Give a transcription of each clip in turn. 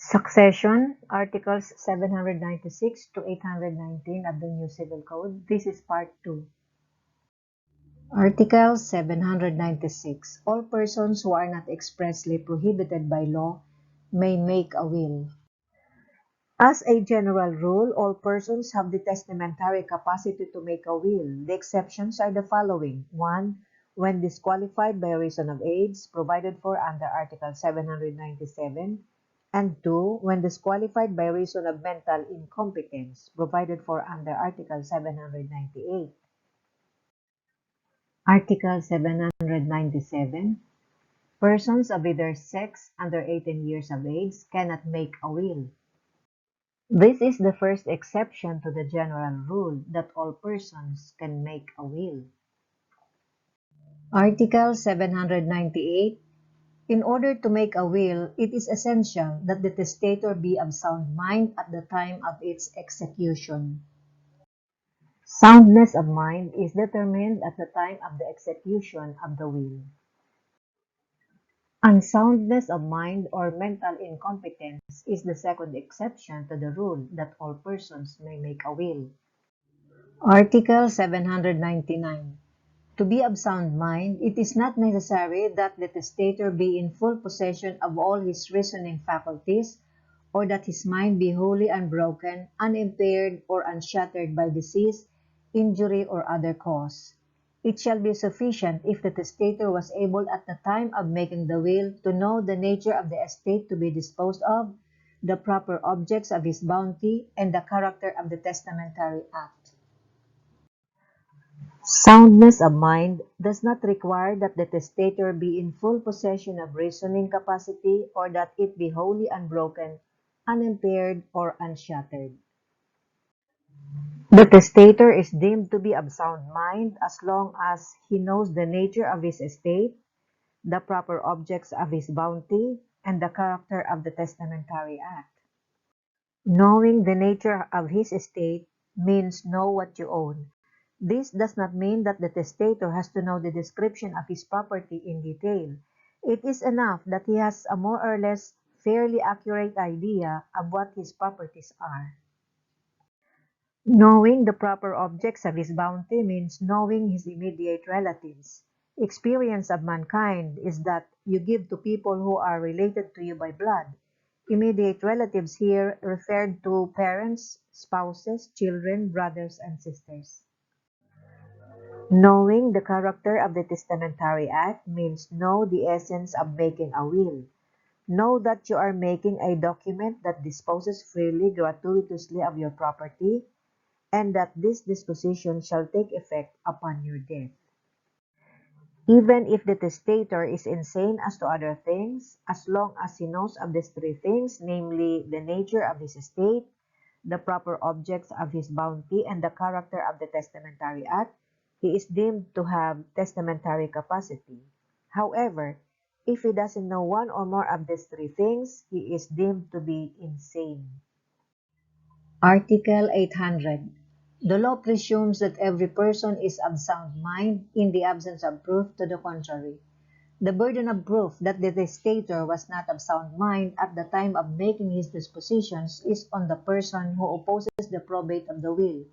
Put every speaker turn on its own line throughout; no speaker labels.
Succession, Articles 796 to 819 of the New Civil Code. This is Part 2. Article 796. All persons who are not expressly prohibited by law may make a will. As a general rule, all persons have the testamentary capacity to make a will. The exceptions are the following. 1. When disqualified by reason of age, provided for under Article 797. And 2. When disqualified by reason of mental incompetence, provided for under Article 798. Article 797. Persons of either sex under 18 years of age cannot make a will. This is the first exception to the general rule that all persons can make a will. Article 798. In order to make a will, it is essential that the testator be of sound mind at the time of its execution. Soundness of mind is determined at the time of the execution of the will. Unsoundness of mind or mental incompetence is the second exception to the rule that all persons may make a will. Article 799. To be of sound mind, it is not necessary that the testator be in full possession of all his reasoning faculties, or that his mind be wholly unbroken, unimpaired, or unshattered by disease, injury, or other cause. It shall be sufficient if the testator was able at the time of making the will to know the nature of the estate to be disposed of, the proper objects of his bounty, and the character of the testamentary act. Soundness of mind does not require that the testator be in full possession of reasoning capacity or that it be wholly unbroken, unimpaired, or unshattered. The testator is deemed to be of sound mind as long as he knows the nature of his estate, the proper objects of his bounty, and the character of the testamentary act. Knowing the nature of his estate means know what you own. This does not mean that the testator has to know the description of his property in detail. It is enough that he has a more or less fairly accurate idea of what his properties are. Knowing the proper objects of his bounty means knowing his immediate relatives. Experience of mankind is that you give to people who are related to you by blood. Immediate relatives here referred to parents, spouses, children, brothers, and sisters. Knowing the character of the testamentary act means know the essence of making a will. Know that you are making a document that disposes freely, gratuitously of your property, and that this disposition shall take effect upon your death. Even if the testator is insane as to other things, as long as he knows of these three things, namely the nature of his estate, the proper objects of his bounty, and the character of the testamentary act, he is deemed to have testamentary capacity. However, if he doesn't know one or more of these three things, he is deemed to be insane. Article 800. The law presumes that every person is of sound mind in the absence of proof to the contrary. The burden of proof that the testator was not of sound mind at the time of making his dispositions is on the person who opposes the probate of the will.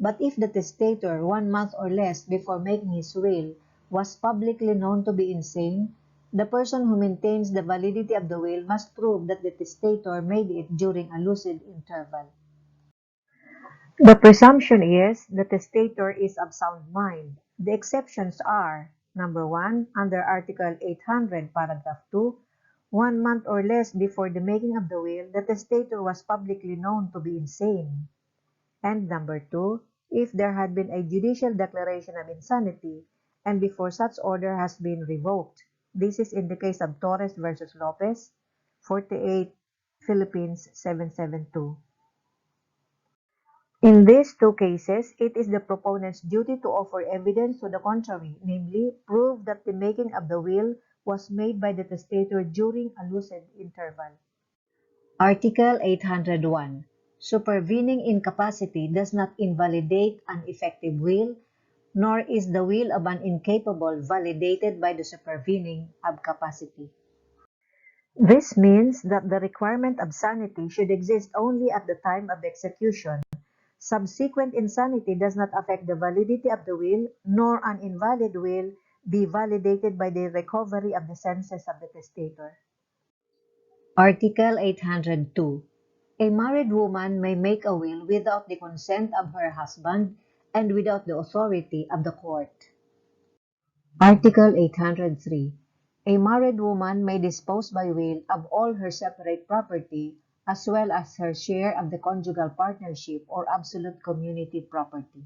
But if the testator, 1 month or less before making his will, was publicly known to be insane, the person who maintains the validity of the will must prove that the testator made it during a lucid interval. The presumption is the testator is of sound mind. The exceptions are: number 1, under Article 800, Paragraph 2, 1 month or less before the making of the will, the testator was publicly known to be insane. And number 2, if there had been a judicial declaration of insanity, and before such order has been revoked. This is in the case of Torres versus Lopez, 48, Philippines 772. In these two cases, it is the proponent's duty to offer evidence to the contrary, namely, prove that the making of the will was made by the testator during a lucid interval. Article 801. Supervening incapacity does not invalidate an effective will, nor is the will of an incapable validated by the supervening of capacity. This means that the requirement of sanity should exist only at the time of execution. Subsequent insanity does not affect the validity of the will, nor an invalid will be validated by the recovery of the senses of the testator. Article 802. A married woman may make a will without the consent of her husband and without the authority of the court. Article 803. A married woman may dispose by will of all her separate property as well as her share of the conjugal partnership or absolute community property.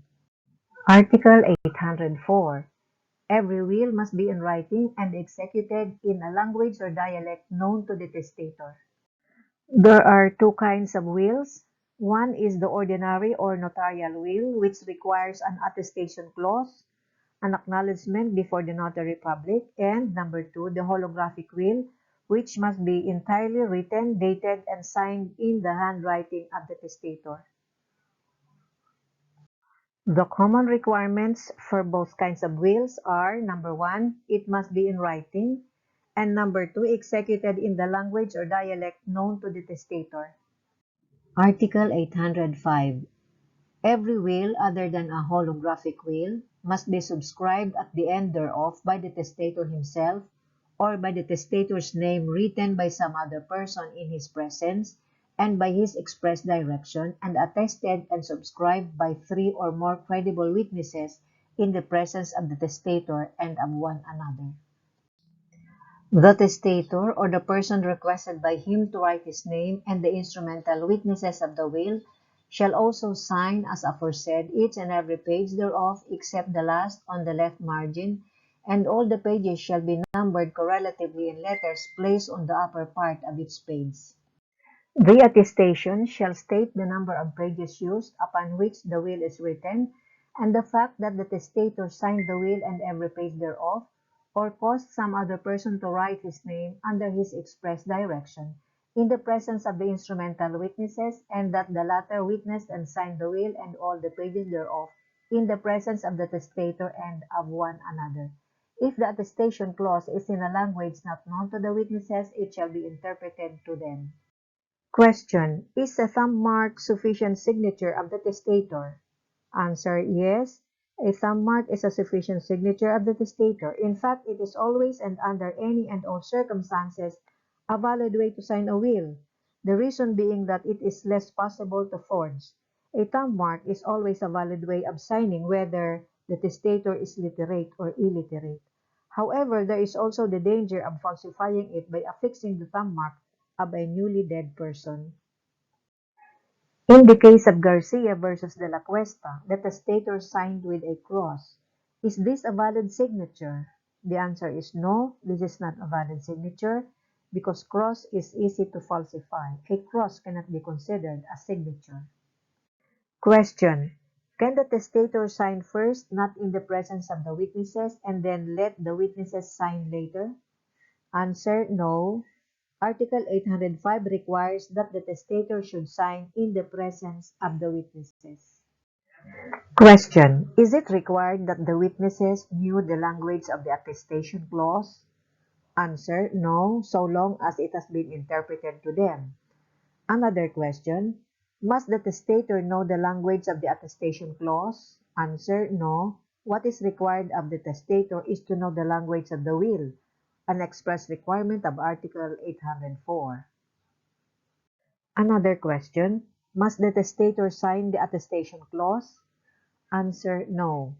Article 804. Every will must be in writing and executed in a language or dialect known to the testator. There are two kinds of wills. One is the ordinary or notarial will, which requires an attestation clause, an acknowledgement before the notary public, and number two, the holographic will, which must be entirely written, dated, and signed in the handwriting of the testator. The common requirements for both kinds of wills are number one, it must be in writing, and number two, executed in the language or dialect known to the testator. Article 805. Every will other than a holographic will must be subscribed at the end thereof by the testator himself or by the testator's name written by some other person in his presence and by his express direction and attested and subscribed by three or more credible witnesses in the presence of the testator and of one another. The testator or the person requested by him to write his name and the instrumental witnesses of the will shall also sign as aforesaid each and every page thereof except the last on the left margin, and all the pages shall be numbered correlatively in letters placed on the upper part of each page. The attestation shall state the number of pages used upon which the will is written, and the fact that the testator signed the will and every page thereof, or caused some other person to write his name under his express direction, in the presence of the instrumental witnesses, and that the latter witnessed and signed the will and all the pages thereof, in the presence of the testator and of one another. If the attestation clause is in a language not known to the witnesses, it shall be interpreted to them. Question: is a thumb mark sufficient signature of the testator? Answer: yes. A thumb mark is a sufficient signature of the testator. In fact, it is always and under any and all circumstances a valid way to sign a will, the reason being that it is less possible to forge. A thumb mark is always a valid way of signing whether the testator is literate or illiterate. However, there is also the danger of falsifying it by affixing the thumb mark of a newly dead person. In the case of Garcia versus De La Cuesta, the testator signed with a cross. Is this a valid signature? The answer is no, this is not a valid signature because cross is easy to falsify. A cross cannot be considered a signature. Question: can the testator sign first, not in the presence of the witnesses, and then let the witnesses sign later? Answer: no. Article 805 requires that the testator should sign in the presence of the witnesses. Question: is it required that the witnesses knew the language of the attestation clause? Answer: no, so long as it has been interpreted to them. Another question: must the testator know the language of the attestation clause? Answer: no. What is required of the testator is to know the language of the will, an express requirement of Article 804. Another question: must the testator sign the attestation clause? Answer: no.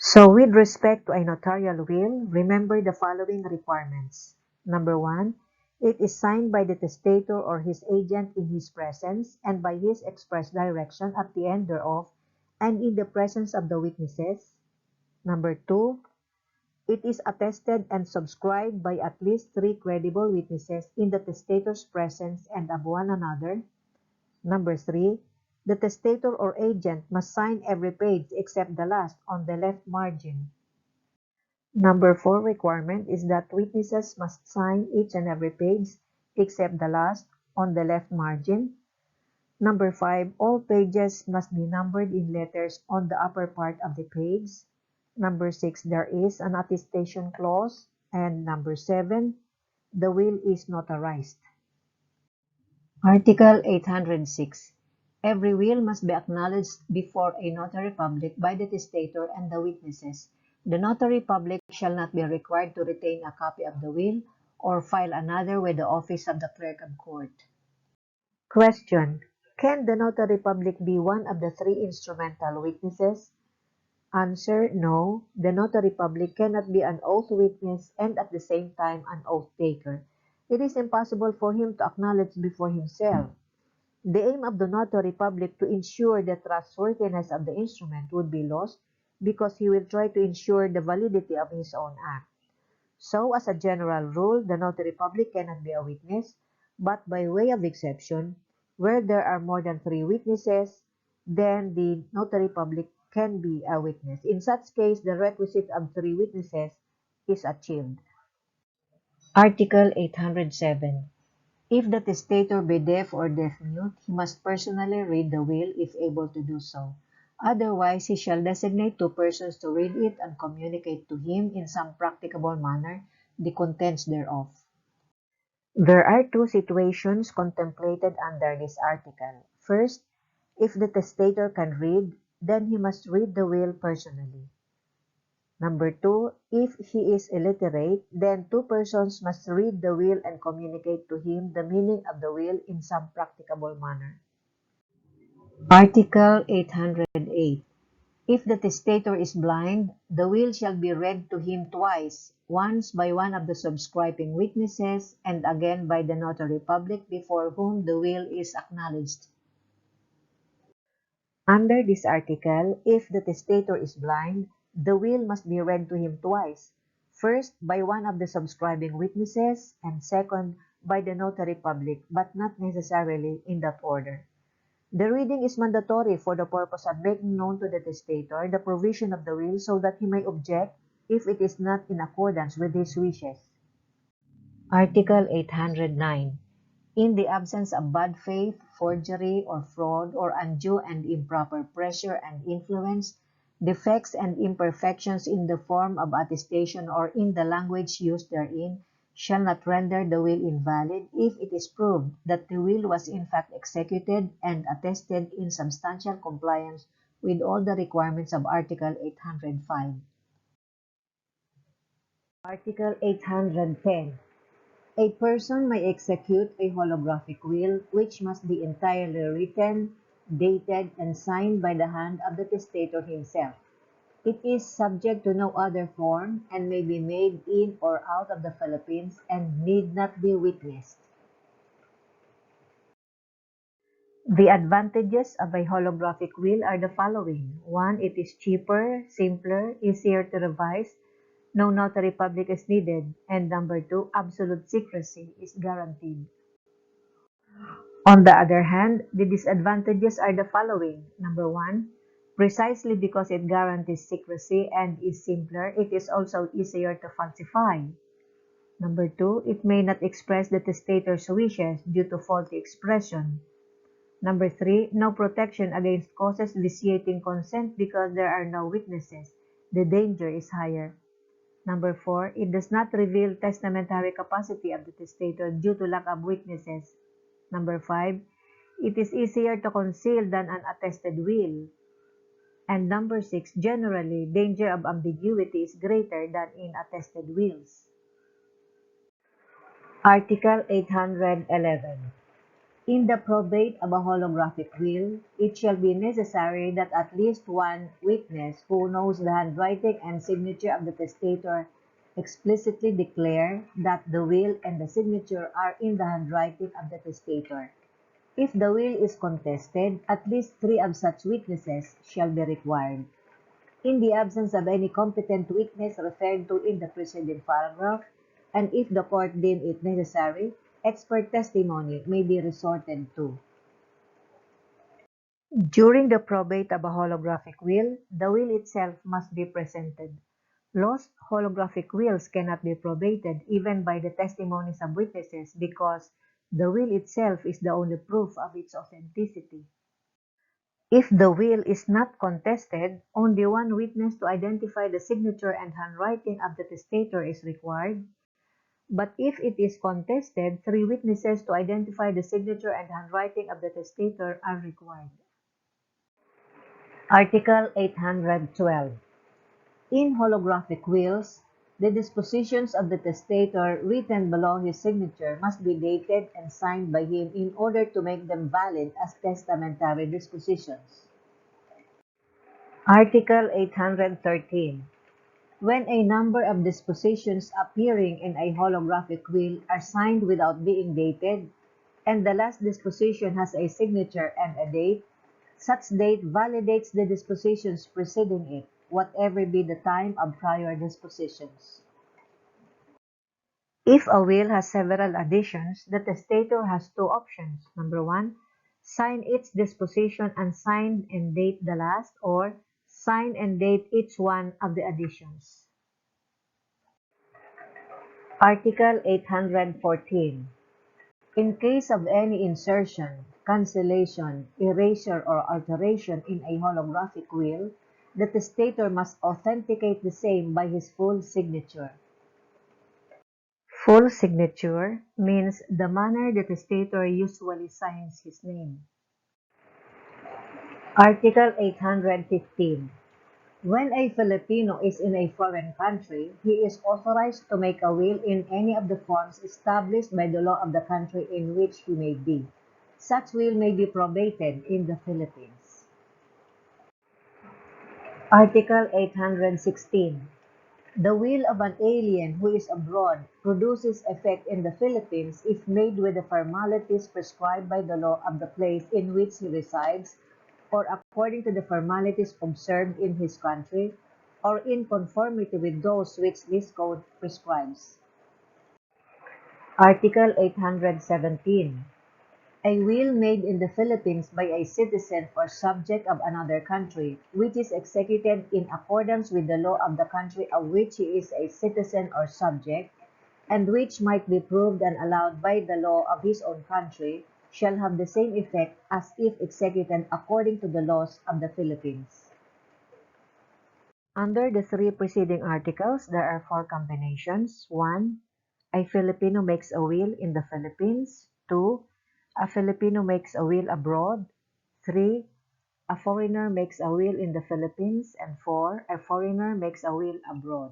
So with respect to a notarial will, remember the following requirements. Number one, it is signed by the testator or his agent in his presence and by his express direction at the end thereof and in the presence of the witnesses. Number two, it is attested and subscribed by at least three credible witnesses in the testator's presence and of one another. Number three, the testator or agent must sign every page except the last on the left margin. Number four requirement is that witnesses must sign each and every page except the last on the left margin. Number five, all pages must be numbered in letters on the upper part of the page. Number six, there is an attestation clause. And number seven, the will is notarized. Article 806. Every will must be acknowledged before a notary public by the testator and the witnesses. The notary public shall not be required to retain a copy of the will or file another with the office of the clerk of court. Question. Can the notary public be one of the three instrumental witnesses? Answer. No. The notary public cannot be an oath witness and at the same time an oath taker. It is impossible for him to acknowledge before himself. The aim of the notary public to ensure the trustworthiness of the instrument would be lost because he will try to ensure the validity of his own act. So, as a general rule, the notary public cannot be a witness, but by way of exception, where there are more than three witnesses, then the notary public can be a witness. In such case, the requisite of three witnesses is achieved. Article 807. If the testator be deaf or deaf-mute, he must personally read the will if able to do so. Otherwise, he shall designate two persons to read it and communicate to him in some practicable manner the contents thereof. There are two situations contemplated under this article. First, if the testator can read, then he must read the will personally. Number two, if he is illiterate, then two persons must read the will and communicate to him the meaning of the will in some practicable manner. Article 808. If the testator is blind, the will shall be read to him twice, once by one of the subscribing witnesses and again by the notary public before whom the will is acknowledged. Under this article, if the testator is blind, the will must be read to him twice, first by one of the subscribing witnesses and second by the notary public, but not necessarily in that order. The reading is mandatory for the purpose of making known to the testator the provision of the will so that he may object if it is not in accordance with his wishes. Article 809. In the absence of bad faith, forgery, or fraud, or undue and improper pressure and influence, defects and imperfections in the form of attestation or in the language used therein shall not render the will invalid if it is proved that the will was in fact executed and attested in substantial compliance with all the requirements of Article 805. Article 810. A person may execute a holographic will which must be entirely written, dated, and signed by the hand of the testator himself. It is subject to no other form and may be made in or out of the Philippines and need not be witnessed. The advantages of a holographic will are the following. 1. It is cheaper, simpler, easier to revise. No notary public is needed. And number 2, absolute secrecy is guaranteed. On the other hand, the disadvantages are the following. Number 1, precisely because it guarantees secrecy and is simpler, it is also easier to falsify. Number 2, it may not express the testator's wishes due to faulty expression. Number 3, no protection against causes vitiating consent because there are no witnesses. The danger is higher. Number 4, it does not reveal testamentary capacity of the testator due to lack of witnesses. Number 5, it is easier to conceal than an attested will. And number 6, generally, danger of ambiguity is greater than in attested wills. Article 811. In the probate of a holographic will, it shall be necessary that at least one witness who knows the handwriting and signature of the testator explicitly declare that the will and the signature are in the handwriting of the testator. If the will is contested, at least 3 of such witnesses shall be required. In the absence of any competent witness referred to in the preceding paragraph, and if the court deem it necessary, expert testimony may be resorted to. During the probate of a holographic will, the will itself must be presented. Lost holographic wills cannot be probated even by the testimonies of witnesses because the will itself is the only proof of its authenticity. If the will is not contested, only one witness to identify the signature and handwriting of the testator is required. But if it is contested, 3 witnesses to identify the signature and handwriting of the testator are required. Article 812. In holographic wills, the dispositions of the testator written below his signature must be dated and signed by him in order to make them valid as testamentary dispositions. Article 813. When a number of dispositions appearing in a holographic will are signed without being dated, and the last disposition has a signature and a date, such date validates the dispositions preceding it, whatever be the time of prior dispositions. If a will has several additions, the testator has two options. Number one, sign each disposition and sign and date the last, or sign and date each one of the additions. Article 814. In case of any insertion, cancellation, erasure, or alteration in a holographic will, the testator must authenticate the same by his full signature. Full signature means the manner the testator usually signs his name. Article 815. When a Filipino is in a foreign country, he is authorized to make a will in any of the forms established by the law of the country in which he may be. Such will may be probated in the Philippines. Article 816. The will of an alien who is abroad produces effect in the Philippines if made with the formalities prescribed by the law of the place in which he resides, or according to the formalities observed in his country, or in conformity with those which this code prescribes. Article 817. A will made in the Philippines by a citizen or subject of another country, which is executed in accordance with the law of the country of which he is a citizen or subject, and which might be proved and allowed by the law of his own country, shall have the same effect as if executed according to the laws of the Philippines. Under the three preceding articles, there are four combinations. 1. A Filipino makes a will in the Philippines. 2. A Filipino makes a will abroad. 3. A foreigner makes a will in the Philippines. And 4. A foreigner makes a will abroad.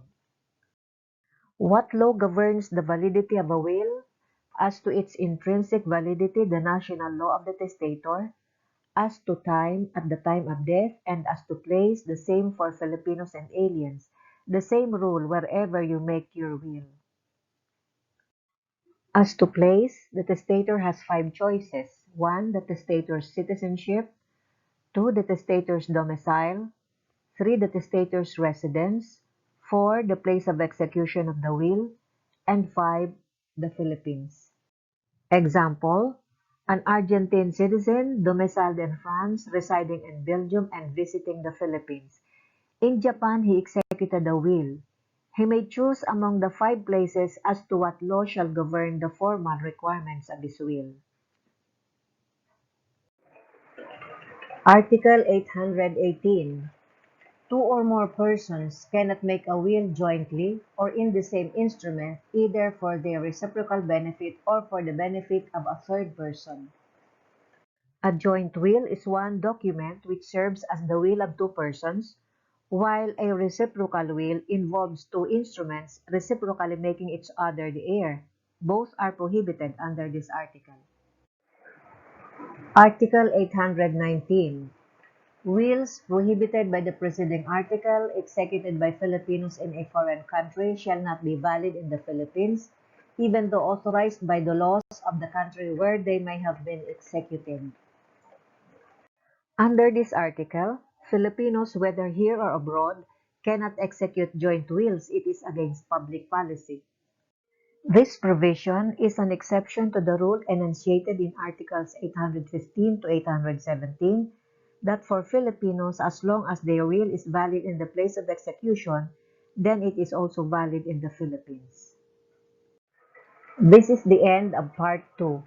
What law governs the validity of a will? As to its intrinsic validity, the national law of the testator. As to time, at the time of death, and as to place, the same for Filipinos and aliens. The same rule wherever you make your will. As to place, the testator has 5 choices. 1. The testator's citizenship. 2. The testator's domicile. 3. The testator's residence. 4. The place of execution of the will. And 5. The Philippines. Example: an Argentine citizen domiciled in France, residing in Belgium, and visiting the Philippines. In Japan, he executed a will. He may choose among the 5 places as to what law shall govern the formal requirements of his will. Article 818. Two or more persons cannot make a will jointly or in the same instrument, either for their reciprocal benefit or for the benefit of a third person. A joint will is one document which serves as the will of two persons, while a reciprocal will involves two instruments reciprocally making each other the heir. Both are prohibited under this article. Article 819. Wills prohibited by the preceding article, executed by Filipinos in a foreign country, shall not be valid in the Philippines, even though authorized by the laws of the country where they may have been executed. Under this article, Filipinos, whether here or abroad, cannot execute joint wills. It is against public policy. This provision is an exception to the rule enunciated in Articles 815 to 817 that for Filipinos, as long as their will is valid in the place of execution, then it is also valid in the Philippines. This is the end of Part 2.